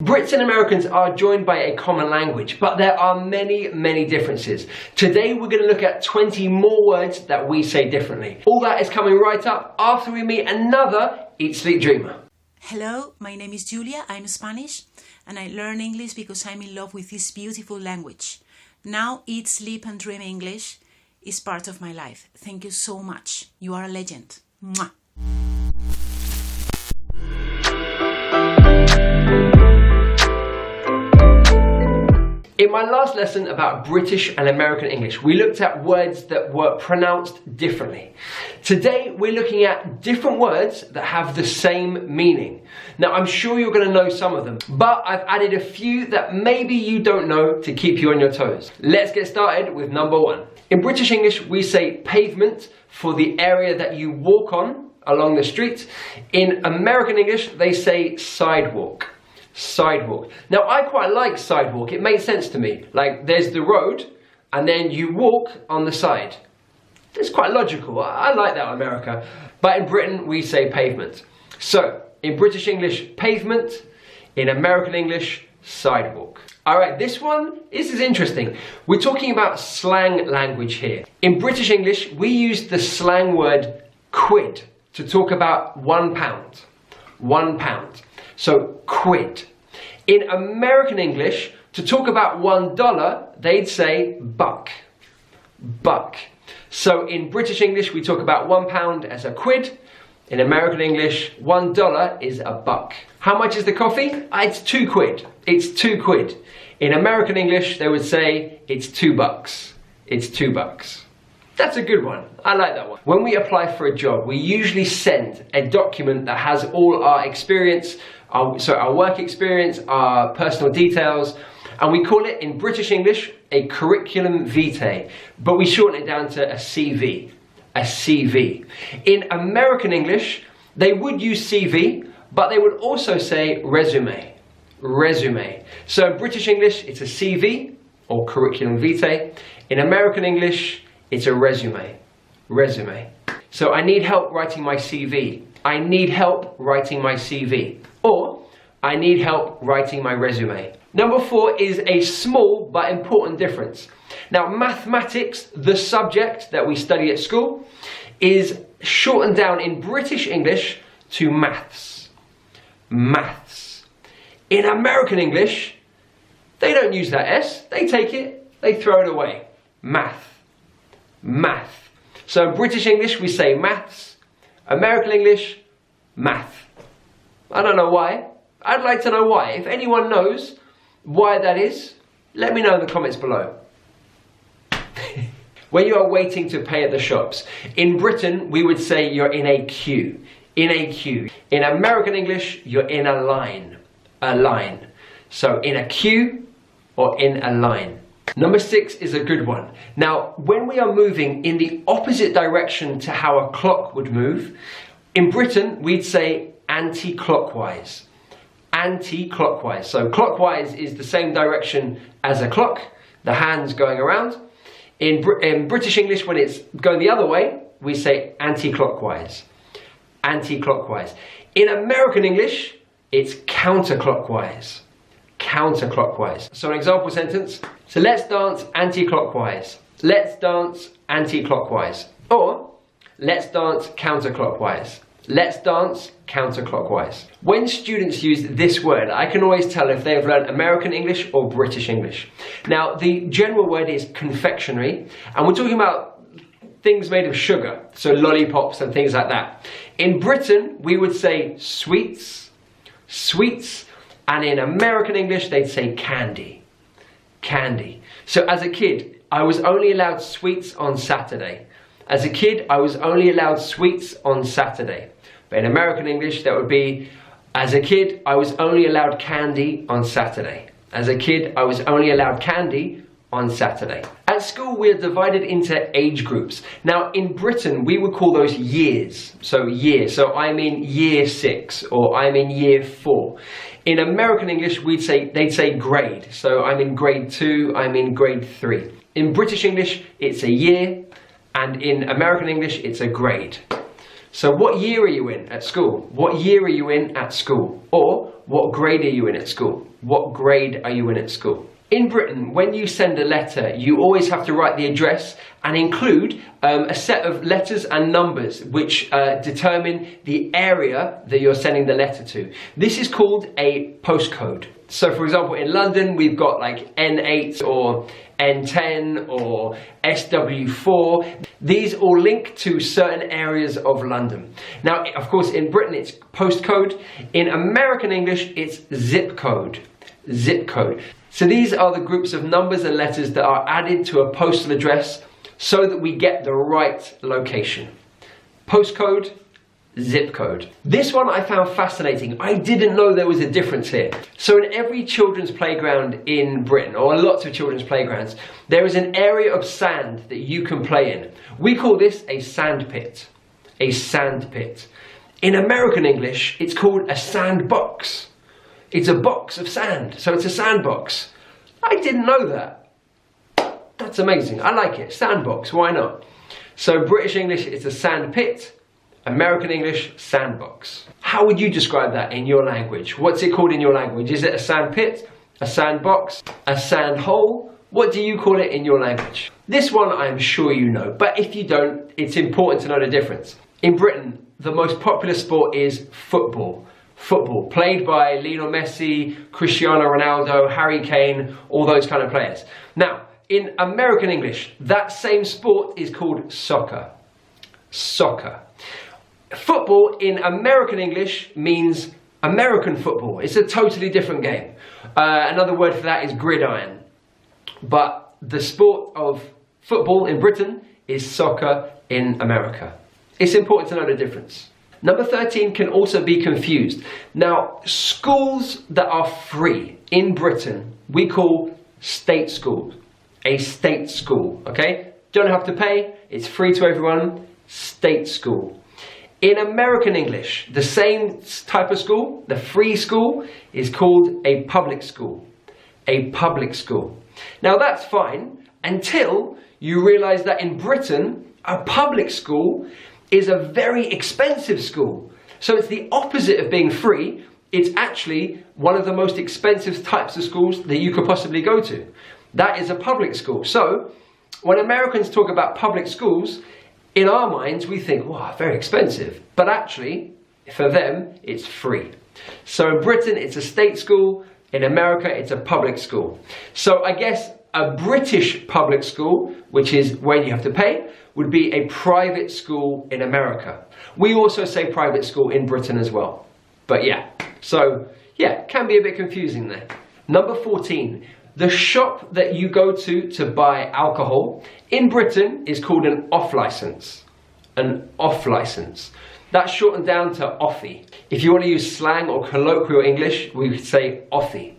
Brits and Americans are joined by a common language, but there are many differences. Today we're going to look at 20 more words that we say differently. All that is coming right up after we meet another Eat Sleep Dreamer. Hello, my name is Julia, I'm Spanish, and I learn English because I'm in love with this beautiful language. Now Eat, Sleep and Dream English is part of my life. Thank you so much. You are a legend. Mwah. In my last lesson about British and American English, we looked at words that were pronounced differently. Today, we're looking at different words that have the same meaning. Now, I'm sure you're going to know some of them, but I've added a few that maybe you don't know to keep you on your toes. Let's get started with number one. In British English, we say pavement for the area that you walk on along the street. In American English, they say sidewalk. Sidewalk. Now I quite like sidewalk, it makes sense to me. Like there's the road and then you walk on the side. It's quite logical, I like that in America. But in Britain we say pavement. So in British English pavement, in American English sidewalk. Alright, this is interesting. We're talking about slang language here. In British English we use the slang word quid to talk about £1. £1. So quid. In American English, to talk about $1, they'd say buck. Buck. So in British English, we talk about £1 as a quid. In American English, $1 is a buck. How much is the coffee? It's 2 quid. It's 2 quid. In American English, they would say it's $2. It's $2. That's a good one. I like that one. When we apply for a job, we usually send a document that has all our experience, our work experience, our personal details, and we call it in British English a curriculum vitae, but we shorten it down to a CV. A CV. In American English, they would use CV, but they would also say resume. Resume. So in British English, it's a CV or curriculum vitae. In American English, it's a resume. Resume. So I need help writing my CV. I need help writing my CV. Or I need help writing my resume. Number 4 is a small but important difference. Now mathematics, the subject that we study at school, is shortened down in British English to maths. Maths. In American English, they don't use that S. They take it, they throw it away. Math. Math. So in British English we say maths, American English, math. I don't know why. I'd like to know why. If anyone knows why that is, let me know in the comments below. When you are waiting to pay at the shops, in Britain we would say you're in a queue. In a queue. In American English, you're in a line. A line. So in a queue or in a line. Number 6 is a good one. Now, when we are moving in the opposite direction to how a clock would move, in Britain, we'd say anti-clockwise. Anti-clockwise. So clockwise is the same direction as a clock, the hands going around. In British English, when it's going the other way, we say anti-clockwise. Anti-clockwise. In American English, it's counterclockwise. Counterclockwise. So an example sentence. So let's dance anti-clockwise. Let's dance anti-clockwise. Or let's dance counterclockwise. Let's dance counterclockwise. When students use this word, I can always tell if they've learned American English or British English. Now, the general word is confectionery, and we're talking about things made of sugar, so lollipops and things like that. In Britain, we would say sweets, sweets, and in American English, they'd say candy. Candy. So as a kid, I was only allowed sweets on Saturday. As a kid, I was only allowed sweets on Saturday. But in American English, that would be, as a kid, I was only allowed candy on Saturday. As a kid, I was only allowed candy on Saturday. At school, we're divided into age groups. Now, in Britain, we would call those years. So year. So I'm in year 6 or I'm in year 4. In American English, they'd say grade. So I'm in grade 2, I'm in grade 3. In British English, it's a year, and in American English, it's a grade. So what year are you in at school? What year are you in at school? Or what grade are you in at school? What grade are you in at school? In Britain, when you send a letter, you always have to write the address and include a set of letters and numbers which determine the area that you're sending the letter to. This is called a postcode. So for example, in London, we've got like N8 or N10 or SW4. These all link to certain areas of London. Now, of course, in Britain, it's postcode. In American English, it's zip code. Zip code. So these are the groups of numbers and letters that are added to a postal address so that we get the right location. Postcode, zip code. This one I found fascinating. I didn't know there was a difference here. So in every children's playground in Britain, or lots of children's playgrounds, there is an area of sand that you can play in. We call this a sand pit. A sand pit. In American English, it's called a sandbox. It's a box of sand, so it's a sandbox. I didn't know that. That's amazing. I like it. Sandbox, why not? So British English, it's a sand pit. American English, sandbox. How would you describe that in your language? What's it called in your language? Is it a sand pit, a sandbox, a sand hole? What do you call it in your language? This one I'm sure you know, but if you don't, it's important to know the difference. In Britain, the most popular sport is football. Football, played by Lionel Messi, Cristiano Ronaldo, Harry Kane, all those kind of players. Now, in American English, that same sport is called soccer. Soccer. Football in American English means American football. It's a totally different game. Another word for that is gridiron. But the sport of football in Britain is soccer in America. It's important to know the difference. Number 13 can also be confused. Now, schools that are free in Britain, we call state schools. A state school, okay? Don't have to pay, it's free to everyone, state school. In American English, the same type of school, the free school, is called a public school. A public school. Now that's fine until you realize that in Britain, a public school is a very expensive school. So it's the opposite of being free. It's actually one of the most expensive types of schools that you could possibly go to. That is a public school. So when Americans talk about public schools, in our minds we think, wow, very expensive. But actually, for them, it's free. So in Britain, it's a state school. In America, it's a public school. So I guess a British public school, which is where you have to pay, would be a private school in America. We also say private school in Britain as well. But yeah, so yeah, can be a bit confusing there. Number 14, the shop that you go to buy alcohol in Britain is called an off license. An off license. That's shortened down to offie. If you want to use slang or colloquial English, we would say offie.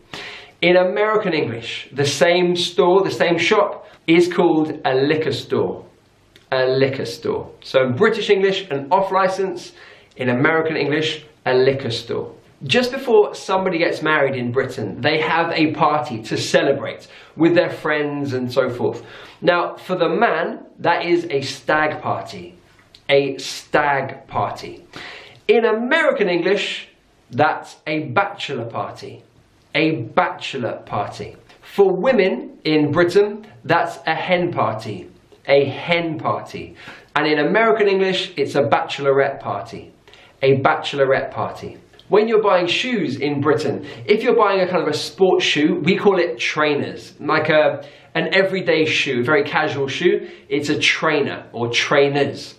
In American English, the same store, the same shop is called a liquor store. A liquor store. So in British English, an off license. In American English, a liquor store. Just before somebody gets married in Britain, they have a party to celebrate with their friends and so forth. Now, for the man, that is a stag party. A stag party. In American English, that's a bachelor party. A bachelor party. For women in Britain, that's a hen party. A hen party. And in American English, it's a bachelorette party. A bachelorette party. When you're buying shoes in Britain, if you're buying a kind of a sports shoe, we call it trainers. Like an everyday shoe, very casual shoe, it's a trainer or trainers.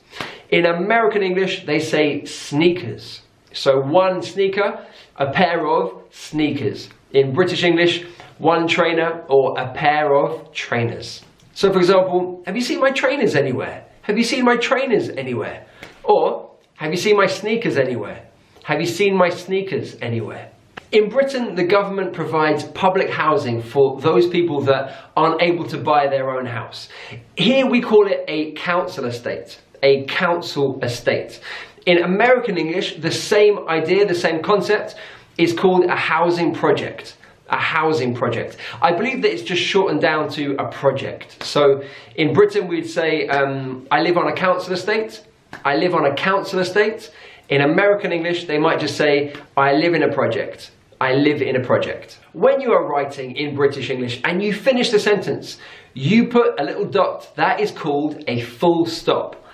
In American English, they say sneakers. So one sneaker, a pair of sneakers. In British English, one trainer or a pair of trainers. So for example, have you seen my trainers anywhere? Have you seen my trainers anywhere? Or, have you seen my sneakers anywhere? Have you seen my sneakers anywhere? In Britain, the government provides public housing for those people that aren't able to buy their own house. Here we call it a council estate. A council estate. In American English, the same idea, the same concept is called a housing project. A housing project. I believe that it's just shortened down to a project. So in Britain, we'd say, I live on a council estate. I live on a council estate. In American English, they might just say, I live in a project. I live in a project. When you are writing in British English and you finish the sentence, you put a little dot. That is called a full stop.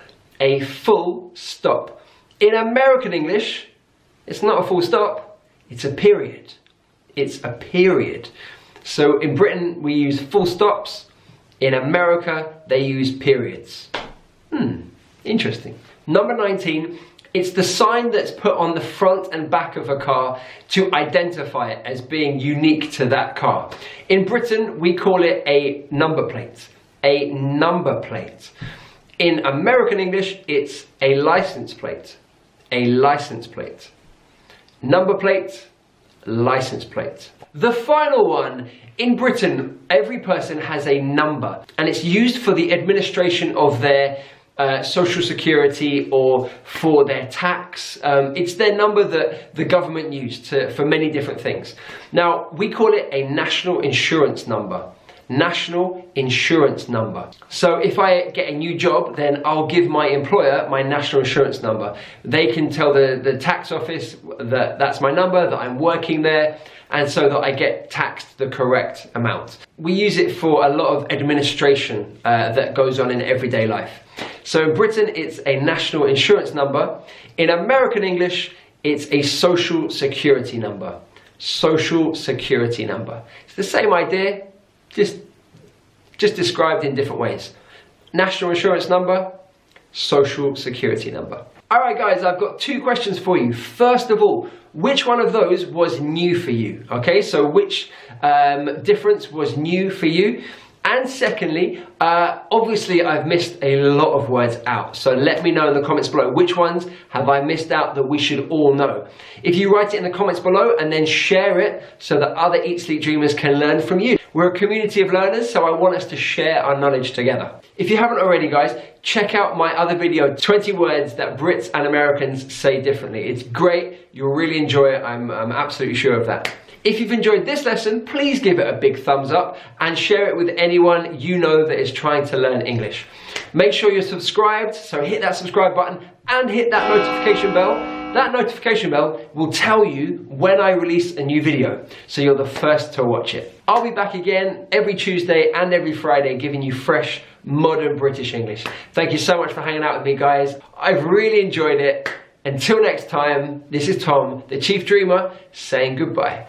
A full stop. In American English, it's not a full stop, it's a period. It's a period. So in Britain, we use full stops. In America, they use periods. Interesting. Number 19, it's the sign that's put on the front and back of a car to identify it as being unique to that car. In Britain, we call it a number plate. A number plate. In American English, it's a license plate. A license plate. Number plate, license plate. The final one, in Britain, every person has a number and it's used for the administration of their social security or for their tax. It's their number that the government used for many different things. Now, we call it a national insurance number. National insurance number. So if I get a new job, then I'll give my employer my national insurance number. They can tell the tax office that that's my number, that I'm working there, and so that I get taxed the correct amount. We use it for a lot of administration that goes on in everyday life. So in Britain, it's a national insurance number. In American English, it's a social security number. Social security number. It's the same idea, just described in different ways. National insurance number, social security number. All right, guys, I've got two questions for you. First of all, which one of those was new for you? Okay, so which difference was new for you? And secondly, obviously I've missed a lot of words out. So let me know in the comments below, which ones have I missed out that we should all know? If you write it in the comments below and then share it so that other Eat Sleep Dreamers can learn from you. We're a community of learners, so I want us to share our knowledge together. If you haven't already, guys, check out my other video, 20 words that Brits and Americans say differently. It's great, you'll really enjoy it, I'm absolutely sure of that. If you've enjoyed this lesson, please give it a big thumbs up and share it with anyone you know that is trying to learn English. Make sure you're subscribed, so hit that subscribe button and hit that notification bell. That notification bell will tell you when I release a new video, so you're the first to watch it. I'll be back again every Tuesday and every Friday giving you fresh, modern British English. Thank you so much for hanging out with me, guys. I've really enjoyed it. Until next time, this is Tom, the Chief Dreamer, saying goodbye.